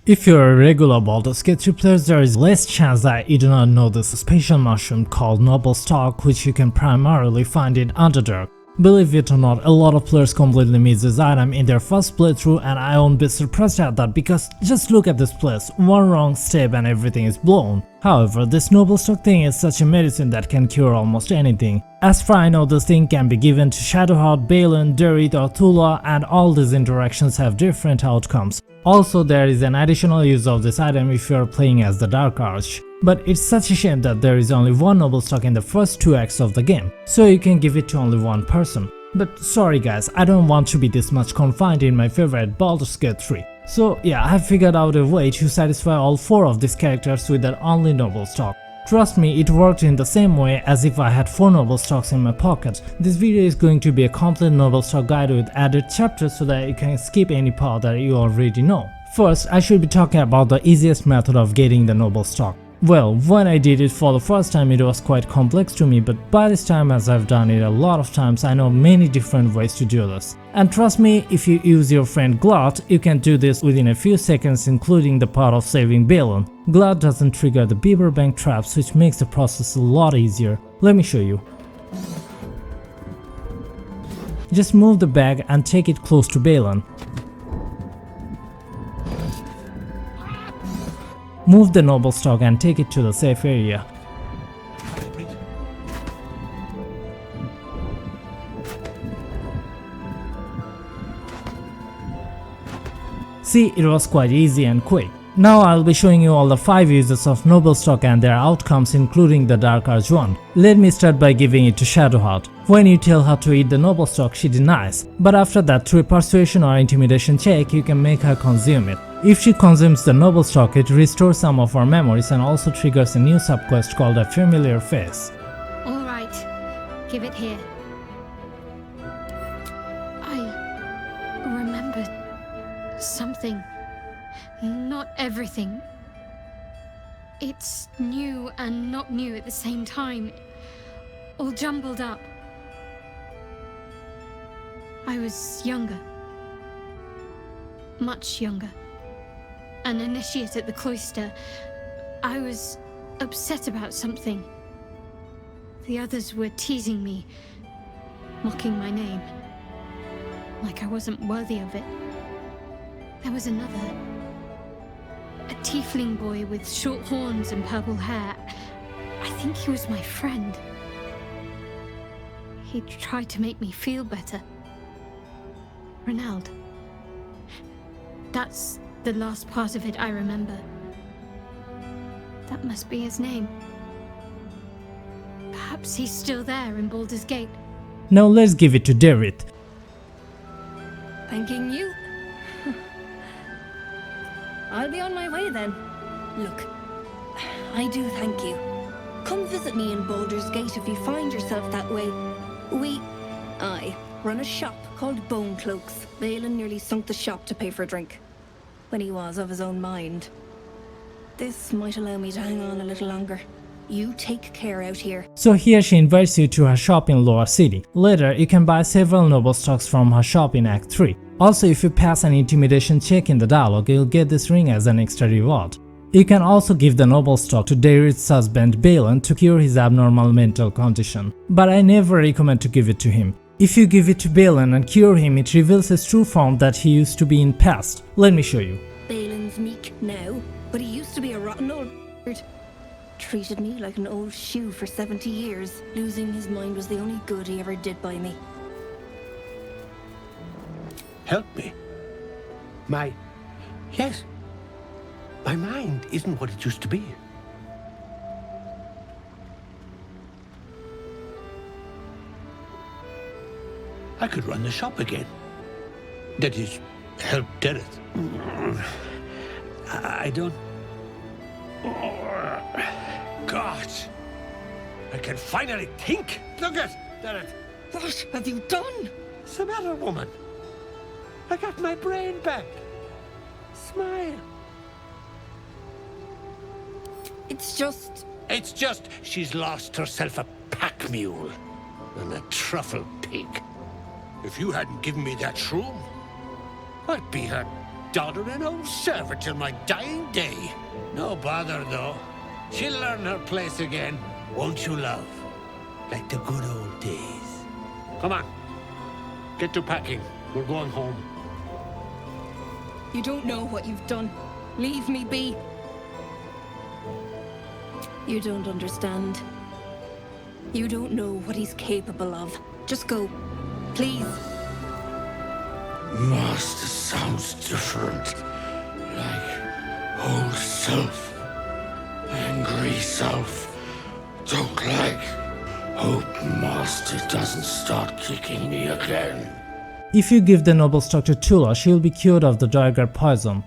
If you're a regular Baldurs Gate 3 player, there is less chance that you do not know this special mushroom called Noblestalk, which you can primarily find in Underdark. Believe it or not, a lot of players completely miss this item in their first playthrough, and I won't be surprised at that because just look at this place, one wrong step and everything is blown. However, this Noblestalk thing is such a medicine that can cure almost anything. As far I know, this thing can be given to Shadowheart, Baelen, Derryth or Thulla, and all these interactions have different outcomes. Also, there is an additional use of this item if you are playing as the Dark Arch. But it's such a shame that there is only one Noblestalk in the first 2 acts of the game, so you can give it to only one person. But sorry guys, I don't want to be this much confined in my favorite Baldurs Gate 3. So yeah, I have figured out a way to satisfy all 4 of these characters with that only Noblestalk. Trust me, it worked in the same way as if I had 4 Noblestalks in my pocket. This video is going to be a complete Noblestalk guide with added chapters so that you can skip any part that you already know. First, I should be talking about the easiest method of getting the Noblestalk. Well, when I did it for the first time it was quite complex to me, but by this time, as I've done it a lot of times, I know many different ways to do this. And trust me, if you use your friend Glut, you can do this within a few seconds, including the part of saving Baelen. Glut doesn't trigger the beaver bank traps, which makes the process a lot easier. Let me show you. Just move the bag and take it close to Baelen. Move the Noblestalk and take it to the safe area. See, it was quite easy and quick. Now I'll be showing you all the 5 uses of Noblestalk and their outcomes, including the Dark Arch one. Let me start by giving it to Shadowheart. When you tell her to eat the Noblestalk, she denies, but after that, through a persuasion or intimidation check, you can make her consume it. If she consumes the Noblestalk, it restores some of her memories and also triggers a new subquest called a Familiar Face. Alright, give it here. I remembered something. Not everything. It's new and not new at the same time. All jumbled up. I was younger. Much younger. An initiate at the cloister. I was upset about something. The others were teasing me, mocking my name, like I wasn't worthy of it. There was another. A tiefling boy with short horns and purple hair. I think he was my friend. He tried to make me feel better. Ronald. That's the last part of it I remember. That must be his name. Perhaps he's still there in Baldurs Gate. Now let's give it to Derryth. Thanking you? I'll be on my way then. Look, I do thank you. Come visit me in Baldurs Gate if you find yourself that way. I run a shop called Bone Cloaks. Baelen nearly sunk the shop to pay for a drink, when he was of his own mind. This might allow me to hang on a little longer. You take care out here. So here she invites you to her shop in Lower City. Later, you can buy several Noblestalks from her shop in Act 3. Also, if you pass an intimidation check in the dialogue, you'll get this ring as an extra reward. You can also give the Noblestalk to Derryth's husband Baelen to cure his abnormal mental condition. But I never recommend to give it to him. If you give it to Baelen and cure him, it reveals his true form that he used to be in past. Let me show you. Baelen's meek now, but he used to be a rotten old bird. Treated me like an old shoe for 70 years. Losing his mind was the only good he ever did by me. Help me. Yes. My mind isn't what it used to be. I could run the shop again. That is, help Derryth. I don't... God! I can finally think! Look at Derryth! What have you done? What's the matter, woman? I got my brain back. Smile. It's just she's lost herself a pack mule and a truffle pig. If you hadn't given me that shroom, I'd be her doddering old servant till my dying day. No bother, though. She'll learn her place again, won't you, love? Like the good old days. Come on. Get to packing. We're going home. You don't know what you've done. Leave me be. You don't understand. You don't know what he's capable of. Just go. Please. Master sounds different. Like old self. Angry self. Don't like. Hope Master doesn't start kicking me again. If you give the Noblestalk to Thulla, she will be cured of the Dagger poison.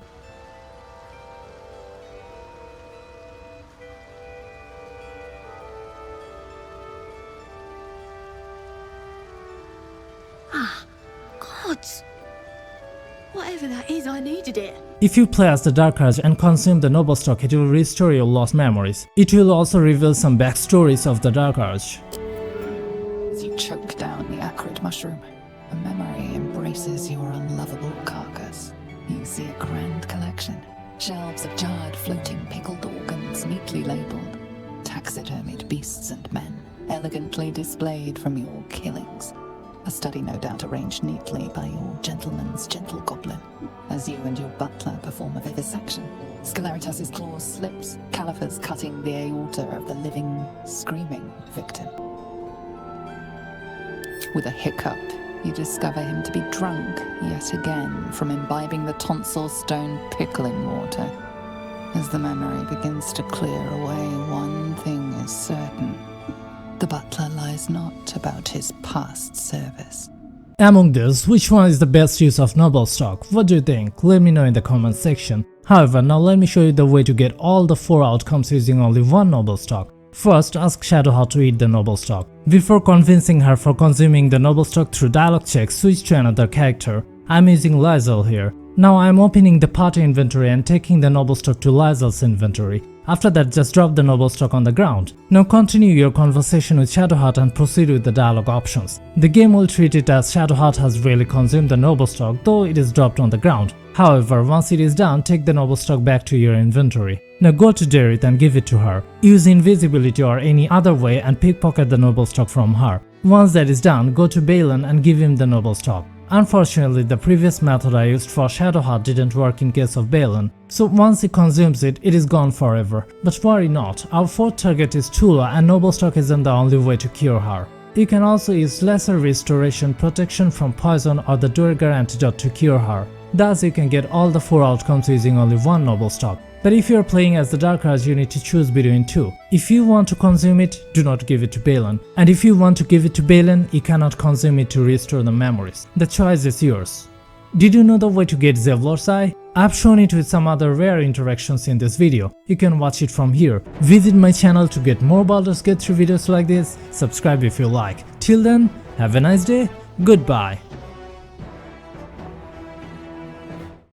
Gods. Whatever that is, I needed it. If you play as the Dark Arch and consume the Noblestalk, it will restore your lost memories. It will also reveal some backstories of the Dark Arch. As you choke down the acrid mushroom, a memory embraces your unlovable carcass. You see a grand collection. Shelves of jarred, floating, pickled organs neatly labelled. Taxidermied beasts and men, elegantly displayed from your killings. A study no doubt arranged neatly by your gentleman's gentle goblin, as you and your butler perform a vivisection. Sceleritas's claws slips, calipers cutting the aorta of the living, screaming victim. With a hiccup, you discover him to be drunk yet again from imbibing the tonsil stone pickling water. As the memory begins to clear away, one thing is certain. The butler lies not about his past service. Among this, which one is the best use of Noblestalk? What do you think? Let me know in the comment section. However, now let me show you the way to get all the 4 outcomes using only one Noblestalk. First, ask Shadowheart to eat the Noblestalk. Before convincing her for consuming the Noblestalk through dialogue check, switch to another character. I'm using LAE'ZEL here. Now I'm opening the party inventory and taking the Noblestalk to LAE'ZEL's inventory. After that, just drop the Noblestalk on the ground. Now continue your conversation with Shadowheart and proceed with the dialogue options. The game will treat it as Shadowheart has really consumed the Noblestalk, though it is dropped on the ground. However, once it is done, take the Noblestalk back to your inventory. Now go to Derryth and give it to her. Use invisibility or any other way and pickpocket the Noblestalk from her. Once that is done, go to Baelen and give him the Noblestalk. Unfortunately, the previous method I used for Shadowheart didn't work in case of Baelen, so once he consumes it, it is gone forever. But worry not, our 4th target is Thulla and Noblestalk isn't the only way to cure her. You can also use Lesser Restoration, Protection from Poison or the Duergar Antidote to cure her. Thus you can get all the 4 outcomes using only one Noblestalk. But if you are playing as the Dark Arch, you need to choose between 2. If you want to consume it, do not give it to Baelen. And if you want to give it to Baelen, you cannot consume it to restore the memories. The choice is yours. Did you know the way to get Zevlor's Eye? I've shown it with some other rare interactions in this video. You can watch it from here. Visit my channel to get more Baldur's Gate 3 videos like this. Subscribe if you like. Till then, have a nice day. Goodbye.